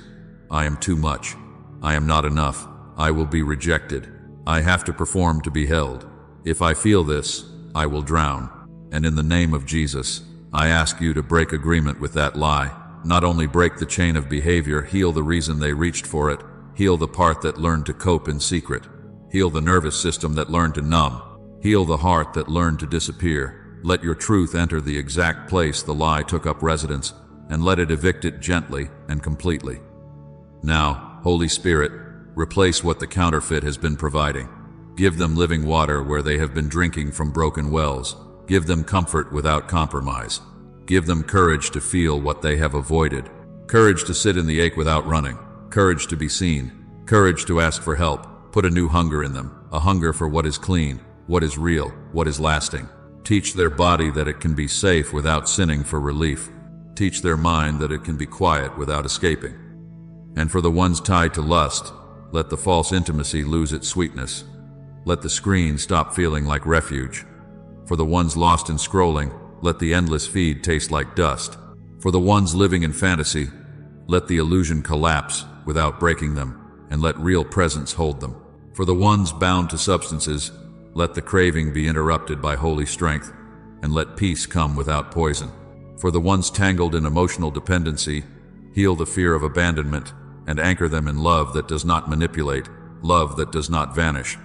I am too much. I am not enough. I will be rejected. I have to perform to be held. If I feel this, I will drown. And in the name of Jesus, I ask you to break agreement with that lie. Not only break the chain of behavior, heal the reason they reached for it. Heal the part that learned to cope in secret. Heal the nervous system that learned to numb. Heal the heart that learned to disappear. Let your truth enter the exact place the lie took up residence, and let it evict it gently and completely. Now, Holy Spirit, replace what the counterfeit has been providing. Give them living water where they have been drinking from broken wells. Give them comfort without compromise. Give them courage to feel what they have avoided. Courage to sit in the ache without running. Courage to be seen. Courage to ask for help. Put a new hunger in them, a hunger for what is clean, what is real, what is lasting. Teach their body that it can be safe without sinning for relief. Teach their mind that it can be quiet without escaping. And for the ones tied to lust, let the false intimacy lose its sweetness. Let the screen stop feeling like refuge. For the ones lost in scrolling, let the endless feed taste like dust. For the ones living in fantasy, let the illusion collapse without breaking them, and let real presence hold them. For the ones bound to substances, let the craving be interrupted by holy strength, and let peace come without poison. For the ones tangled in emotional dependency, heal the fear of abandonment, and anchor them in love that does not manipulate, love that does not vanish.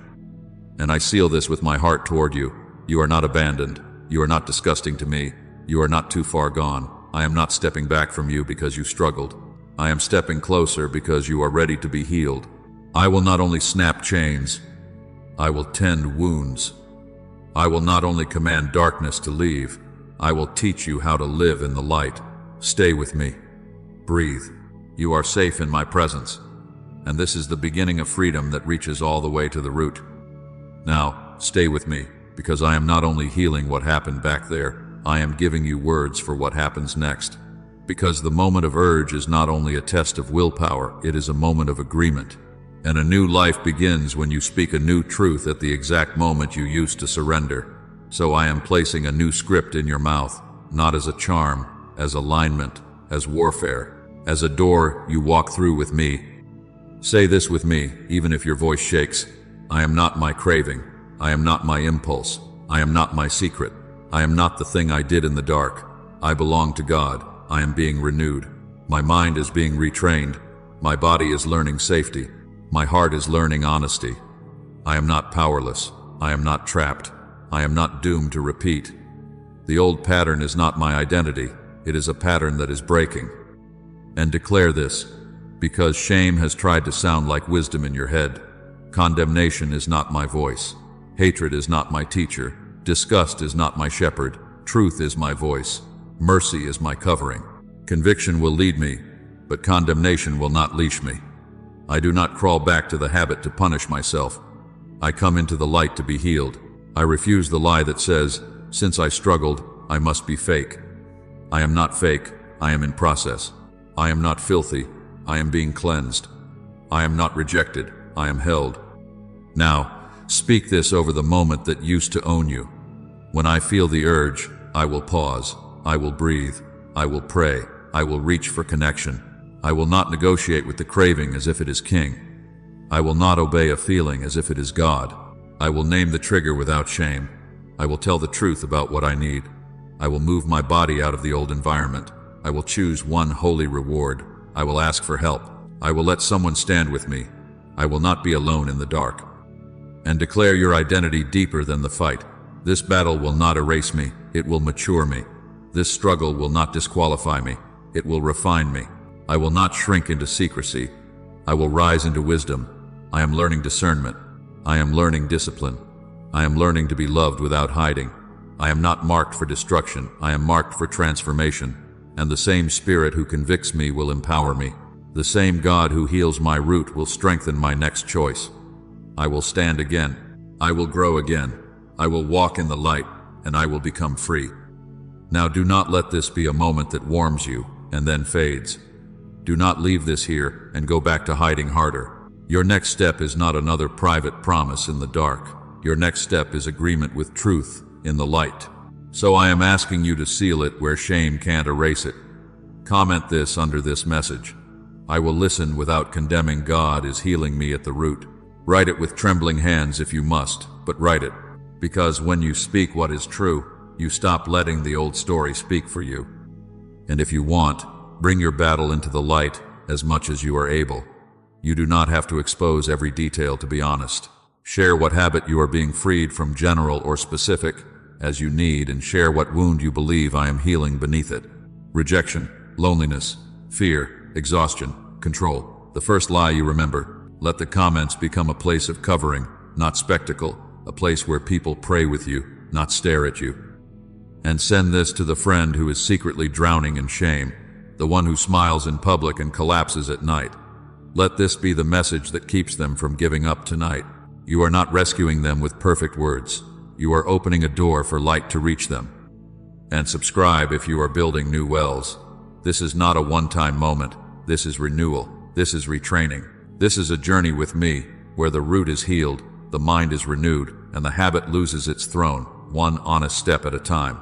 And I seal this with my heart toward you. You are not abandoned. You are not disgusting to me. You are not too far gone. I am not stepping back from you because you struggled. I am stepping closer because you are ready to be healed. I will not only snap chains, I will tend wounds. I will not only command darkness to leave, I will teach you how to live in the light. Stay with me. Breathe. You are safe in my presence. And this is the beginning of freedom that reaches all the way to the root. Now, stay with me, because I am not only healing what happened back there, I am giving you words for what happens next. Because the moment of urge is not only a test of willpower, it is a moment of agreement. And a new life begins when you speak a new truth at the exact moment you used to surrender. So I am placing a new script in your mouth, not as a charm, as alignment, as warfare, as a door you walk through with me. Say this with me, even if your voice shakes. I am not my craving. I am not my impulse. I am not my secret. I am not the thing I did in the dark. I belong to God. I am being renewed. My mind is being retrained. My body is learning safety. My heart is learning honesty. I am not powerless. I am not trapped. I am not doomed to repeat. The old pattern is not my identity. It is a pattern that is breaking. And declare this, because shame has tried to sound like wisdom in your head. Condemnation is not my voice. Hatred is not my teacher. Disgust is not my shepherd. Truth is my voice. Mercy is my covering. Conviction will lead me, but condemnation will not leash me. I do not crawl back to the habit to punish myself. I come into the light to be healed. I refuse the lie that says, since I struggled, I must be fake. I am not fake. I am in process. I am not filthy. I am being cleansed. I am not rejected. I am held. Now, speak this over the moment that used to own you. When I feel the urge, I will pause. I will breathe. I will pray. I will reach for connection. I will not negotiate with the craving as if it is king. I will not obey a feeling as if it is God. I will name the trigger without shame. I will tell the truth about what I need. I will move my body out of the old environment. I will choose one holy reward. I will ask for help. I will let someone stand with me. I will not be alone in the dark. And declare your identity deeper than the fight. This battle will not erase me. It will mature me. This struggle will not disqualify me. It will refine me. I will not shrink into secrecy. I will rise into wisdom. I am learning discernment. I am learning discipline. I am learning to be loved without hiding. I am not marked for destruction. I am marked for transformation. And the same Spirit who convicts me will empower me. The same God who heals my root will strengthen my next choice. I will stand again. I will grow again. I will walk in the light, and I will become free. Now do not let this be a moment that warms you and then fades. Do not leave this here and go back to hiding harder. Your next step is not another private promise in the dark. Your next step is agreement with truth in the light. So I am asking you to seal it where shame can't erase it. Comment this under this message. I will listen without condemning. God is healing me at the root. Write it with trembling hands if you must, but write it. Because when you speak what is true, you stop letting the old story speak for you. And if you want, bring your battle into the light as much as you are able. You do not have to expose every detail to be honest. Share what habit you are being freed from, general or specific, as you need, and share what wound you believe I am healing beneath it. Rejection, loneliness, fear, exhaustion, control. The first lie you remember. Let the comments become a place of covering, not spectacle, a place where people pray with you, not stare at you. And send this to the friend who is secretly drowning in shame, the one who smiles in public and collapses at night. Let this be the message that keeps them from giving up tonight. You are not rescuing them with perfect words. You are opening a door for light to reach them. And subscribe if you are building new wells. This is not a one-time moment. This is renewal. This is retraining. This is a journey with me, where the root is healed, the mind is renewed, and the habit loses its throne, one honest step at a time.